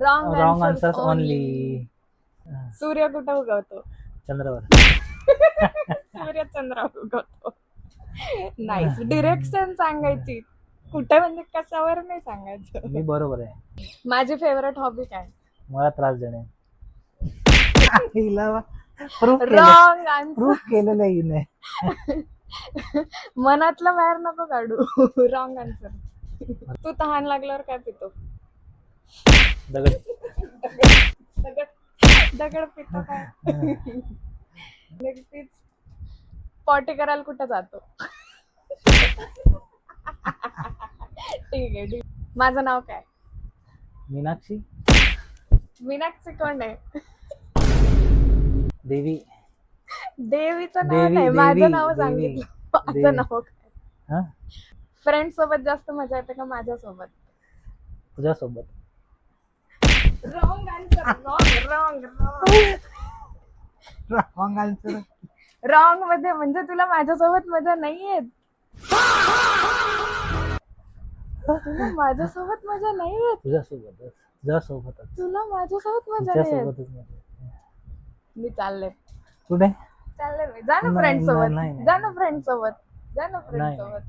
Wrong answers only. Only. सूर्य कुठे उगवतो? चंद्रावर. सूर्य चंद्रावर उगवतो. नाईस. डिरेक्शन सांगायची, कुठे म्हणजे कशावर नाही सांगायचं. मी बरोबर आहे. माझी फेवरेट हॉबी काय? मला त्रास देणे. हिला प्रूफ रॉंग आन्सर. प्रूफ केलेलं आहे हिने. मनातलं बाहेर नको काढू. Wrong answer. तू तहान लागल्यावर काय पितो? दगड. दगड. दगड पितो काय? तीच. पॉटी करायला कुठे जातो? ठीक आहे, ठीक. माझं नाव काय? मीनाक्षी. मीनाक्षी कोण आहे? देवी. देवीचं नाव देवी, नाही, देवी, माझं नाव देवी, सांगितलं. देवी. माझं नाव काय? हा फ्रेंड सोबत जास्त मजा येते का माझ्यासोबत? तुझ्यासोबत. Wrong answer. Wrong wrong answer. Wrong मध्ये म्हणजे तुला माझ्यासोबत मजा नाही येत. तुला माझ्यासोबत मजा नाही येत. तुझ्यासोबतच. तुझ्यासोबतच. तुला माझ्यासोबत मजा नाही येत. तुझ्यासोबतच. मी चालले. कुठे? चालले मी. जा ना नाही, फ्रेंड सोबत. नाही, नाही. जा ना फ्रेंड सोबत. जा ना फ्रेंड नाही. सोबत.